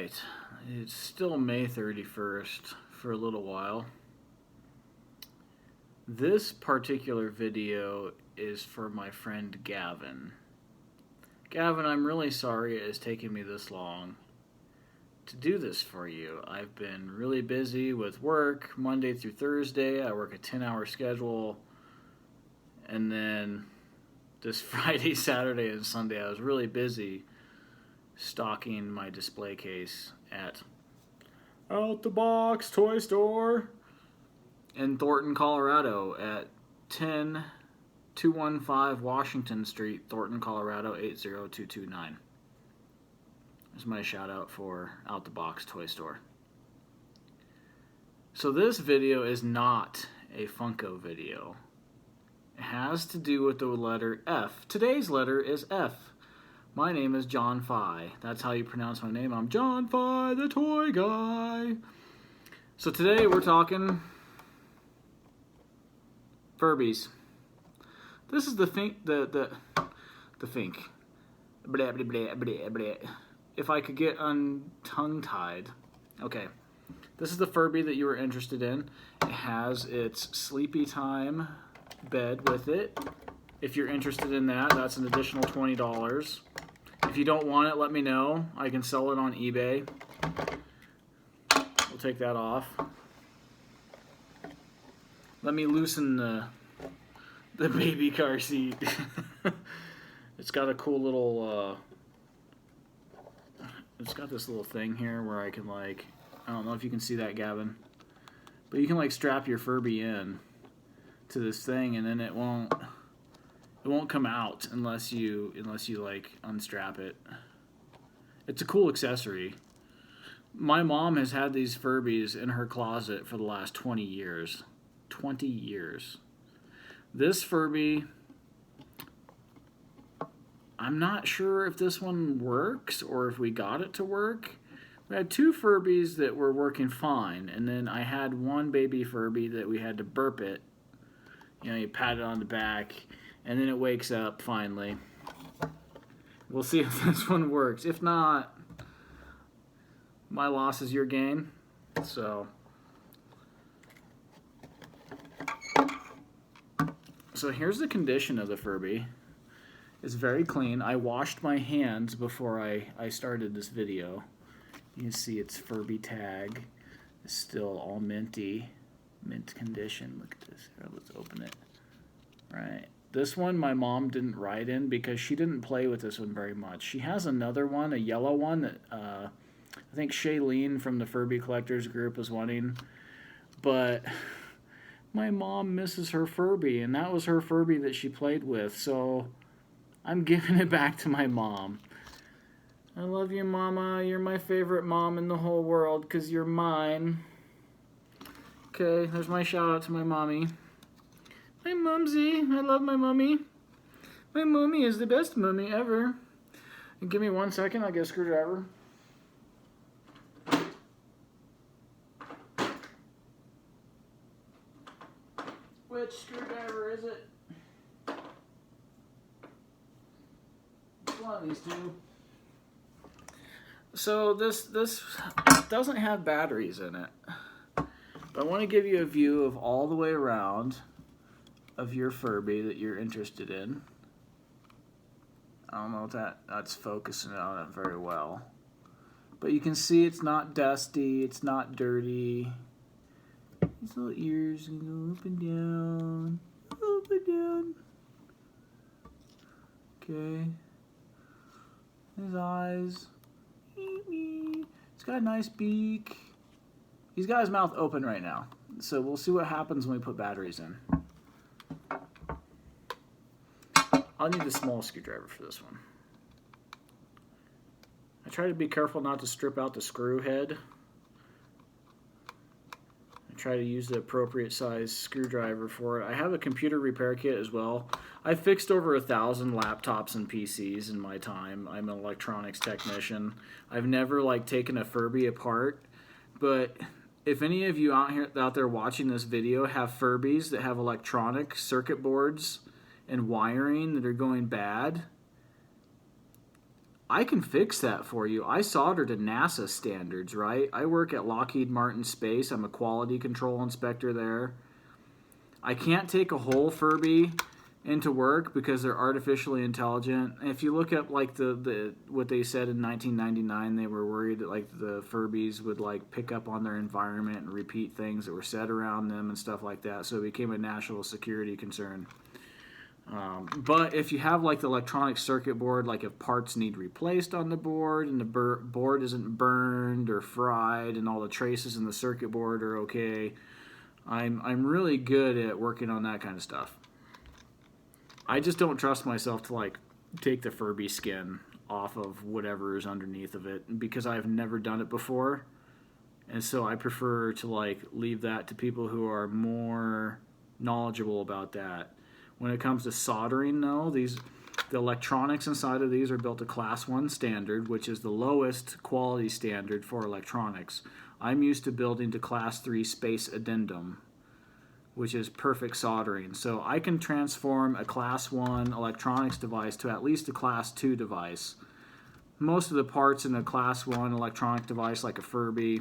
Alright, it's still May 31st for a little while. This particular video is for my friend Gavin. Gavin, I'm really sorry it has taken me this long to do this for you. I've been really busy with work Monday through Thursday. I work a 10-hour schedule, and then this Friday, Saturday, and Sunday I was really busy stocking my display case at Out the Box Toy Store in Thornton, Colorado at 10215 Washington Street, Thornton, Colorado 80229. There's my shout out for Out the Box Toy Store. So this video is not a Funko video. It has to do with the letter F. Today's letter is F. My name is John Phi. That's how you pronounce my name. I'm John Phi, the toy guy. So today we're talking Furbies. This is the Fink. The Fink. Blah, blah, blah, blah, blah. If I could get tongue-tied. Okay. This is the Furby that you were interested in. It has its sleepy time bed with it. If you're interested in that, that's an additional $20. If you don't want it, let me know. I can sell it on eBay. We'll take that off. Let me loosen the baby car seat. It's got a cool little, it's got this little thing here where I can, like, I don't know if you can see that, Gavin, but you can, like, strap your Furby in to this thing, and then it won't come out unless you like unstrap it. It's a cool accessory. My mom has had these Furbies in her closet for the last 20 years. 20 years. This Furby, I'm not sure if this one works or if we got it to work. We had two Furbies that were working fine, and then I had one baby Furby that we had to burp it. You know, you pat it on the back, and then it wakes up finally. We'll see if this one works. If not, my loss is your gain. So here's the condition of the Furby. It's very clean. I washed my hands before I started this video. You can see its Furby tag is still all mint condition. Look at this. Here, let's open it. Right. This one my mom didn't ride in because she didn't play with this one very much. She has another one, a yellow one, that I think Shailene from the Furby Collectors group was wanting. But my mom misses her Furby, and that was her Furby that she played with. So I'm giving it back to my mom. I love you, Mama. You're my favorite mom in the whole world because you're mine. Okay, there's my shout out to my mommy. My mumsy. I love my mummy. My mummy is the best mummy ever. And give me 1 second, I'll get a screwdriver. Which screwdriver is it? It's one of these two. So this doesn't have batteries in it. But I want to give you a view of all the way around of your Furby that you're interested in. I don't know if that's focusing on it very well. But you can see it's not dusty, it's not dirty. His little ears can go up and down, up and down. Okay. His eyes. He's got a nice beak. He's got his mouth open right now. So we'll see what happens when we put batteries in. I'll need a small screwdriver for this one. I try to be careful not to strip out the screw head. I try to use the appropriate size screwdriver for it. I have a computer repair kit as well. I fixed over 1,000 laptops and PCs in my time. I'm an electronics technician. I've never taken a Furby apart, but if any of you out there watching this video have Furbies that have electronic circuit boards and wiring that are going bad, I can fix that for you. I solder to NASA standards, right? I work at Lockheed Martin Space. I'm a quality control inspector there. I can't take a whole Furby into work because they're artificially intelligent. If you look up like the what they said in 1999, they were worried that like the Furbies would like pick up on their environment and repeat things that were said around them and stuff like that. So it became a national security concern. But if you have like the electronic circuit board, like if parts need replaced on the board and the board isn't burned or fried and all the traces in the circuit board are okay, I'm really good at working on that kind of stuff. I just don't trust myself to like take the Furby skin off of whatever is underneath of it because I've never done it before. And so I prefer to like leave that to people who are more knowledgeable about that. When it comes to soldering though, the electronics inside of these are built to Class 1 standard, which is the lowest quality standard for electronics. I'm used to building to Class 3 space addendum, which is perfect soldering. So I can transform a Class 1 electronics device to at least a Class 2 device. Most of the parts in a Class 1 electronic device, like a Furby,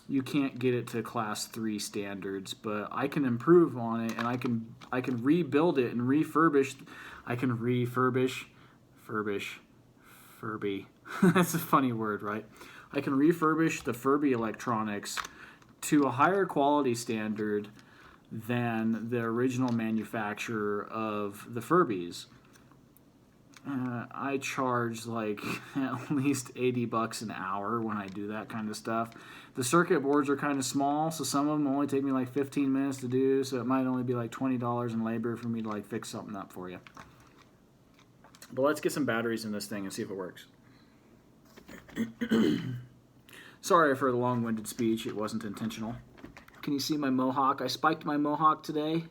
you can't get it to Class 3 standards, but I can improve on it, and I can rebuild it and refurbish. I can Furby. That's a funny word, right? I can refurbish the Furby electronics to a higher quality standard than the original manufacturer of the Furbies. I charge like at least $80 an hour when I do that kind of stuff. The circuit boards are kind of small, so some of them only take me like 15 minutes to do, so it might only be like $20 in labor for me to like fix something up for you. But let's get some batteries in this thing and see if it works. Sorry for the long-winded speech, it wasn't intentional. Can you see my mohawk? I spiked my mohawk today.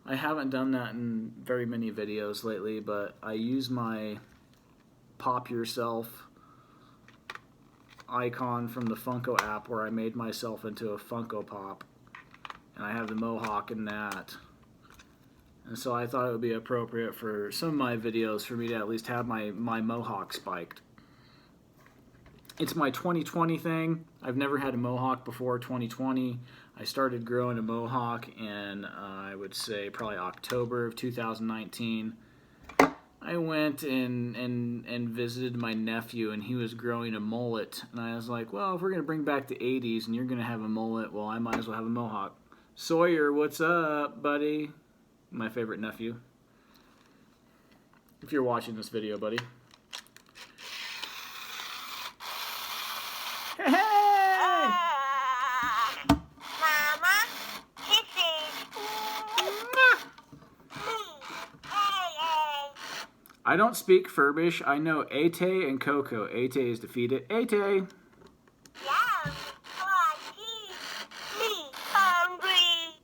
I haven't done that in very many videos lately, but I use my Pop Yourself icon from the Funko app where I made myself into a Funko Pop, and I have the mohawk in that. And so I thought it would be appropriate for some of my videos for me to at least have my mohawk spiked. It's my 2020 thing. I've never had a mohawk before 2020. I started growing a mohawk in, I would say, probably October of 2019. I went and visited my nephew, and he was growing a mullet. And I was like, well, if we're going to bring back the 80s and you're going to have a mullet, well, I might as well have a mohawk. Sawyer, what's up, buddy? My favorite nephew. If you're watching this video, buddy. I don't speak Furbish. I know Ate and Coco. Ate is defeated. Ate! Yeah, me hungry.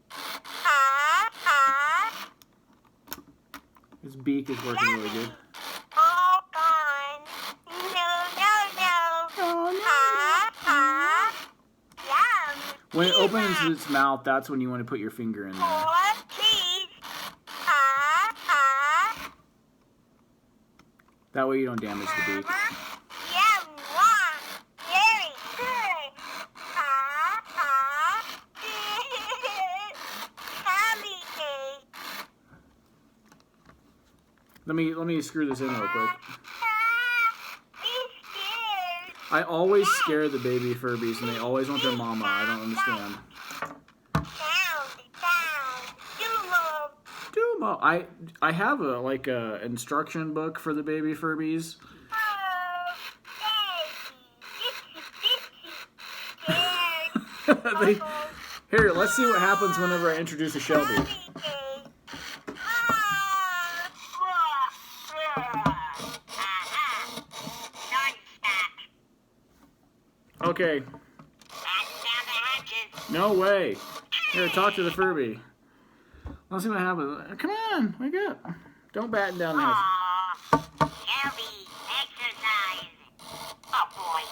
His beak is working really good. All gone. No. Oh, no. Yum. When it opens its mouth, that's when you want to put your finger in there. More, please. That way you don't damage the beak. Yum. Very good. Tummy ache. Let me screw this in real quick. Be scared. I always scare the baby Furbies, and they always want their mama. I don't understand. Dumo. I have a instruction book for the baby Furbies. Here, let's see what happens whenever I introduce a Shelby. Okay. No way. Here, talk to the Furby. Let's see what happens. Come on, wake up. Don't batten down the house. Shelby, exercise. Oh, boy.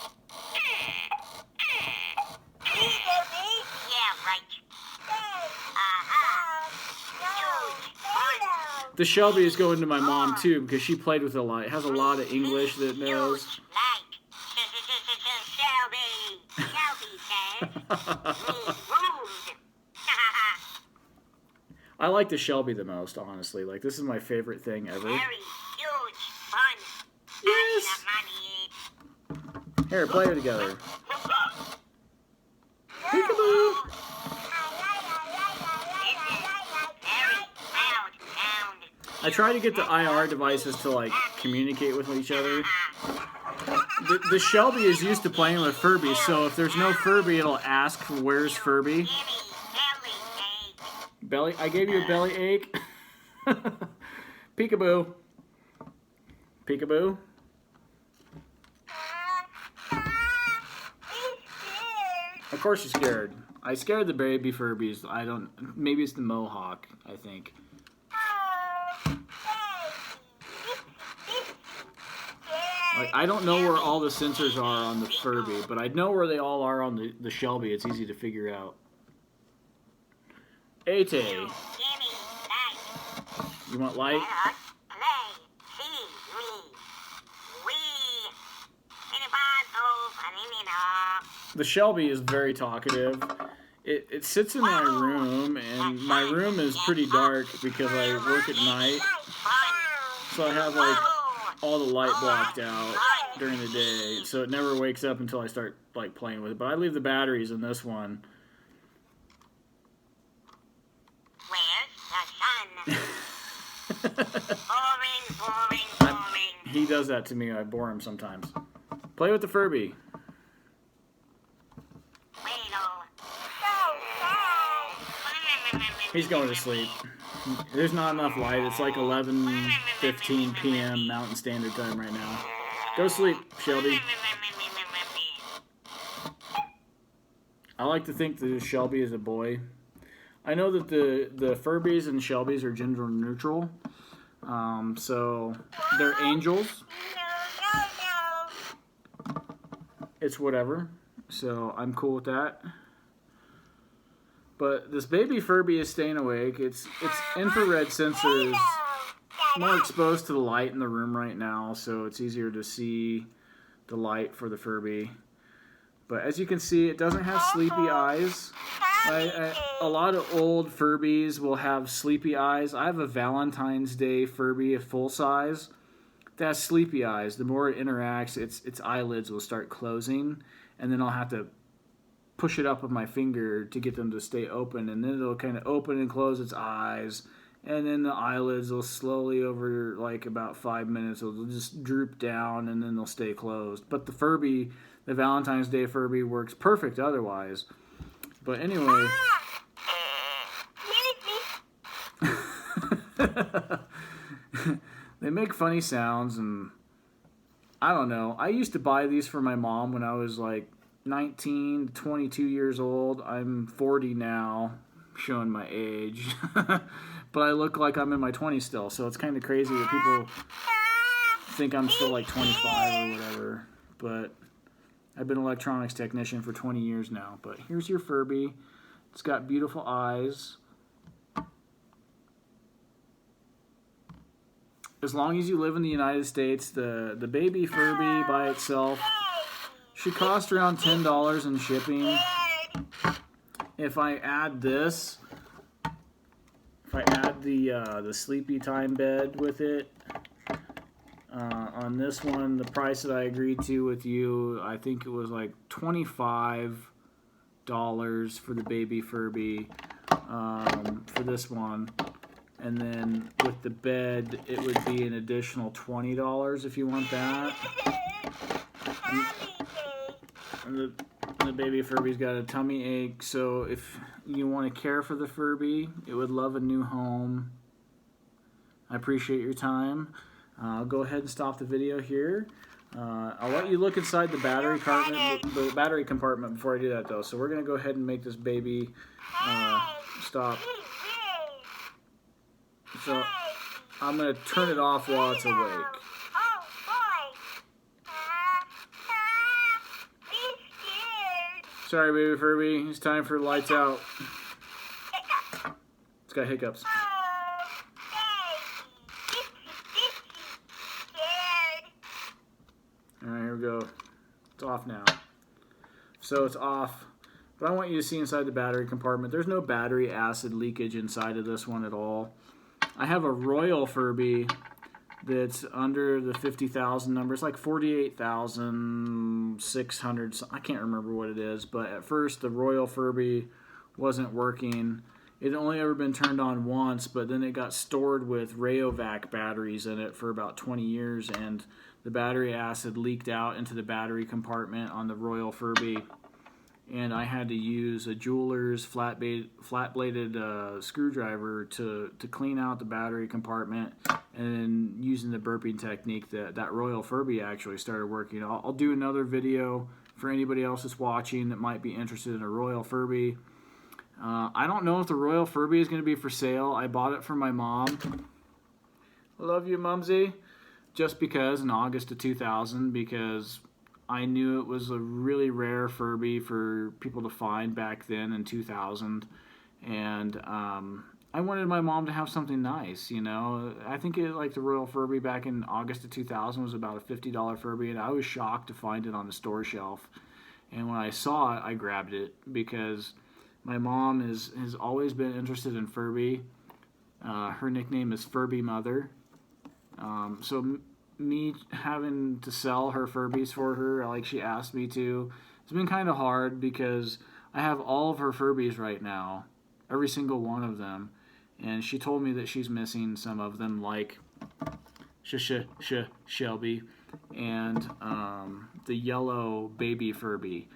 Yeah, right. Huge. The Shelby is going to my mom too because she played with it a lot. It has a lot of English that it knows. Shelby. Shelby says, "Me rude." I like the Shelby the most, honestly. Like, this is my favorite thing ever. Very huge fun. Yes. Not enough money. Here, play it together. Peekaboo. I try to get the IR devices to, like, communicate with each other. The Shelby is used to playing with Furby, so if there's no Furby, it'll ask for where's Furby. Belly, I gave you a belly ache. Peekaboo. Peekaboo. Of course you're scared. I scared the baby Furbies. I don't. Maybe it's the Mohawk, I think. Like, I don't know where all the sensors are on the Furby, but I know where they all are on the Shelby. It's easy to figure out. Ate. You want light? The Shelby is very talkative. It sits in my room, and my room is pretty dark because I work at night. So I have, like, all the light blocked out during the day, so it never wakes up until I start, like, playing with it. But I leave the batteries in this one. Where's the sun? Boring. He does that to me. I bore him sometimes. Play with the Furby. He's going to sleep. There's not enough light. It's like 11:15 p.m. Mountain Standard Time right now. Go sleep, Shelby. I like to think that Shelby is a boy. I know that the Furbies and Shelbys are gender neutral. So they're angels. It's whatever. So I'm cool with that. But this baby Furby is staying awake. Its infrared sensor is more exposed to the light in the room right now, so it's easier to see the light for the Furby. But as you can see, it doesn't have sleepy eyes. A lot of old Furbies will have sleepy eyes. I have a Valentine's Day Furby, a full size, that has sleepy eyes. The more it interacts, its eyelids will start closing, and then I'll have to push it up with my finger to get them to stay open, and then it'll kind of open and close its eyes, and then the eyelids will slowly, over like about 5 minutes, it'll just droop down, and then they'll stay closed. But the Furby, the Valentine's Day Furby, works perfect otherwise. But anyway, they make funny sounds, and I don't know. I used to buy these for my mom when I was like 19 to 22 years old. I'm 40 now, showing my age. But I look like I'm in my 20s still, so it's kind of crazy that people think I'm still like 25 or whatever. But I've been an electronics technician for 20 years now. But here's your Furby. It's got beautiful eyes. As long as you live in the United States, the baby Furby by itself should cost around $10 in shipping. If I add this, if I add the sleepy time bed with it, on this one, the price that I agreed to with you, I think it was like $25 for the baby Furby for this one. And then with the bed, it would be an additional $20 if you want that. And the baby Furby's got a tummy ache, so if you want to care for the Furby, it would love a new home. I appreciate your time. I'll go ahead and stop the video here. I'll let you look inside the battery compartment before I do that, though. So we're going to go ahead and make this baby stop. So I'm going to turn it off while it's awake. Sorry, baby Furby. It's time for lights out. It's got hiccups. go. It's off now. So it's off. But I want you to see inside the battery compartment. There's no battery acid leakage inside of this one at all. I have a Royal Furby that's under the 50,000 number. It's like 48,600. I can't remember what it is. But at first, the Royal Furby wasn't working. It had only ever been turned on once, but then it got stored with Rayovac batteries in it for about 20 years, and the battery acid leaked out into the battery compartment on the Royal Furby. And I had to use a jeweler's flat-bladed screwdriver to clean out the battery compartment, and then using the burping technique that Royal Furby actually started working. I'll do another video for anybody else that's watching that might be interested in a Royal Furby. I don't know if the Royal Furby is going to be for sale. I bought it for my mom. Love you, Mumsy. Just because in August of 2000, because I knew it was a really rare Furby for people to find back then in 2000, and I wanted my mom to have something nice, you know. I think like the Royal Furby back in August of 2000 was about a $50 Furby, and I was shocked to find it on the store shelf. And when I saw it, I grabbed it because my mom has always been interested in Furby. Her nickname is Furby Mother. So me having to sell her Furbies for her, like she asked me to, it's been kind of hard because I have all of her Furbies right now, every single one of them, and she told me that she's missing some of them, like Shelby and the yellow baby Furby.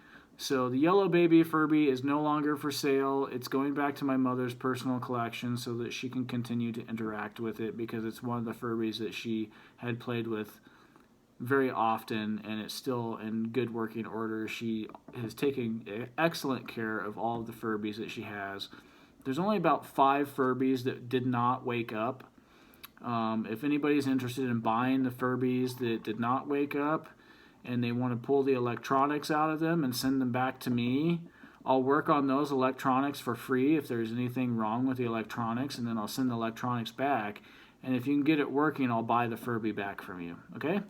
So the yellow baby Furby is no longer for sale. It's going back to my mother's personal collection so that she can continue to interact with it, because it's one of the Furbies that she had played with very often, and it's still in good working order. She is taking excellent care of all of the Furbies that she has. There's only about 5 Furbies that did not wake up. If anybody's interested in buying the Furbies that did not wake up, and they want to pull the electronics out of them and send them back to me, I'll work on those electronics for free if there's anything wrong with the electronics, and then I'll send the electronics back. And if you can get it working, I'll buy the Furby back from you. Okay?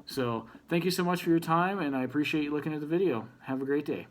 So thank you so much for your time, and I appreciate you looking at the video. Have a great day.